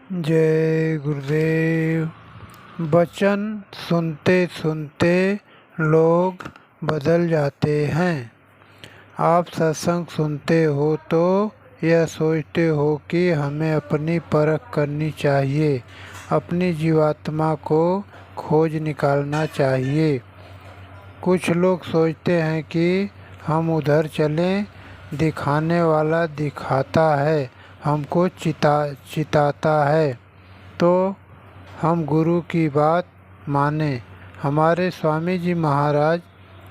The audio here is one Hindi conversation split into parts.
जय गुरुदेव। वचन सुनते सुनते लोग बदल जाते हैं। आप सत्संग सुनते हो तो यह सोचते हो कि हमें अपनी परख करनी चाहिए, अपनी जीवात्मा को खोज निकालना चाहिए। कुछ लोग सोचते हैं कि हम उधर चलें, दिखाने वाला दिखाता है, हमको चिताता है तो हम गुरु की बात माने। हमारे स्वामी जी महाराज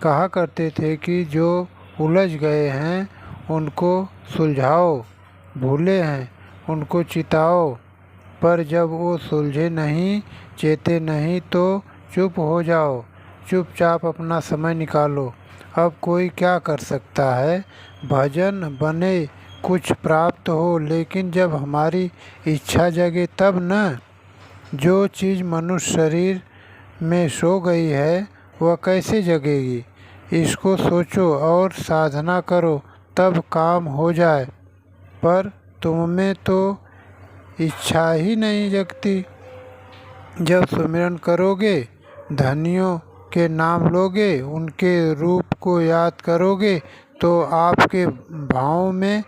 कहा करते थे कि जो उलझ गए हैं उनको सुलझाओ, भूले हैं उनको चिताओ, पर जब वो सुलझे नहीं, चेते नहीं तो चुप हो जाओ, चुपचाप अपना समय निकालो। अब कोई क्या कर सकता है, भजन बने, कुछ प्राप्त हो, लेकिन जब हमारी इच्छा जगे तब न। जो चीज़ मनुष्य शरीर में सो गई है वह कैसे जगेगी? इसको सोचो और साधना करो, तब काम हो जाए। पर तुम में तो इच्छा ही नहीं जगती। जब सुमिरन करोगे, धनियों के नाम लोगे, उनके रूप को याद करोगे तो आपके भावों में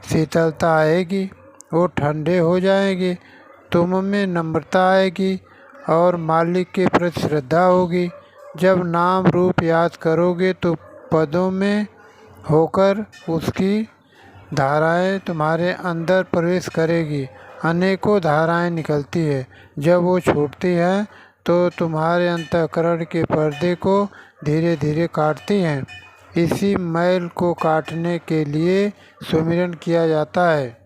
शीतलता आएगी, वो ठंडे हो जाएंगे। तुम में नम्रता आएगी और मालिक के प्रति श्रद्धा होगी। जब नाम रूप याद करोगे तो पदों में होकर उसकी धाराएं तुम्हारे अंदर प्रवेश करेगी। अनेकों धाराएं निकलती है, जब वो छूटती हैं तो तुम्हारे अंतःकरण के पर्दे को धीरे धीरे काटती हैं। इसी मैल को काटने के लिए सुमिरन किया जाता है।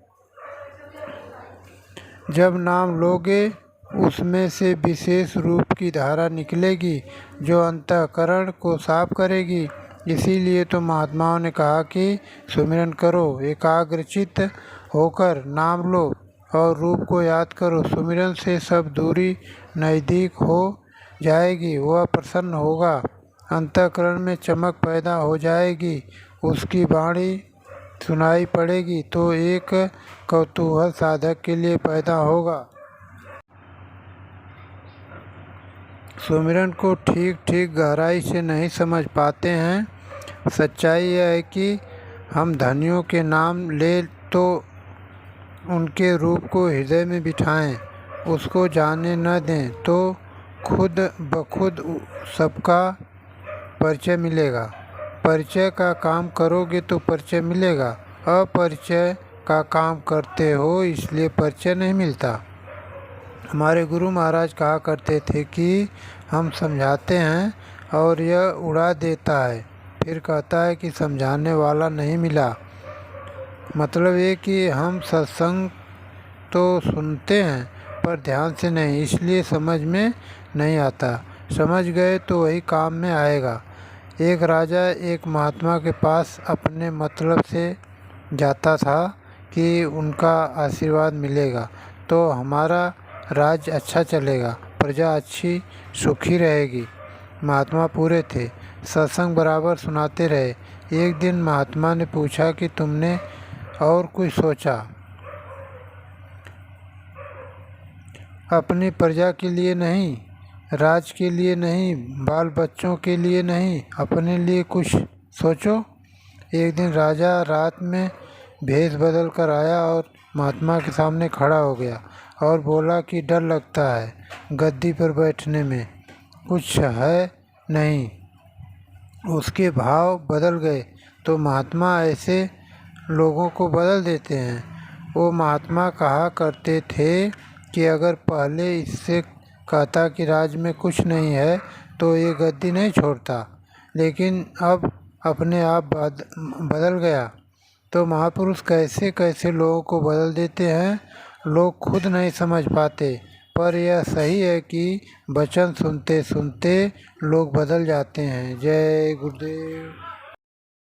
जब नाम लोगे उसमें से विशेष रूप की धारा निकलेगी जो अंतःकरण को साफ करेगी। इसीलिए तो महात्माओं ने कहा कि सुमिरन करो, एकाग्रचित्त होकर नाम लो और रूप को याद करो। सुमिरन से सब दूरी नज़दीक हो जाएगी, वह प्रसन्न होगा, अंतःकरण में चमक पैदा हो जाएगी, उसकी वाणी सुनाई पड़ेगी तो एक कौतूहल साधक के लिए पैदा होगा। सुमिरन को ठीक ठीक गहराई से नहीं समझ पाते हैं। सच्चाई यह है कि हम धनियों के नाम ले तो उनके रूप को हृदय में बिठाएं, उसको जाने न दें तो खुद ब खुद सबका परिचय मिलेगा। परिचय का काम करोगे तो परिचय मिलेगा, अपरिचय का काम करते हो इसलिए परिचय नहीं मिलता। हमारे गुरु महाराज कहा करते थे कि हम समझाते हैं और यह उड़ा देता है, फिर कहता है कि समझाने वाला नहीं मिला। मतलब ये कि हम सत्संग तो सुनते हैं पर ध्यान से नहीं, इसलिए समझ में नहीं आता। समझ गए तो वही काम में आएगा। एक राजा एक महात्मा के पास अपने मतलब से जाता था कि उनका आशीर्वाद मिलेगा तो हमारा राज्य अच्छा चलेगा, प्रजा अच्छी सुखी रहेगी। महात्मा पूरे थे, सत्संग बराबर सुनाते रहे। एक दिन महात्मा ने पूछा कि तुमने और कुछ सोचा? अपनी प्रजा के लिए नहीं, राज के लिए नहीं, बाल बच्चों के लिए नहीं, अपने लिए कुछ सोचो। एक दिन राजा रात में भेष बदल कर आया और महात्मा के सामने खड़ा हो गया और बोला कि डर लगता है गद्दी पर बैठने में, कुछ है नहीं। उसके भाव बदल गए। तो महात्मा ऐसे लोगों को बदल देते हैं। वो महात्मा कहा करते थे कि अगर पहले इससे कहता कि राज में कुछ नहीं है तो ये गद्दी नहीं छोड़ता, लेकिन अब अपने आप बदल गया। तो महापुरुष कैसे कैसे लोगों को बदल देते हैं, लोग खुद नहीं समझ पाते। पर यह सही है कि वचन सुनते सुनते लोग बदल जाते हैं। जय गुरुदेव।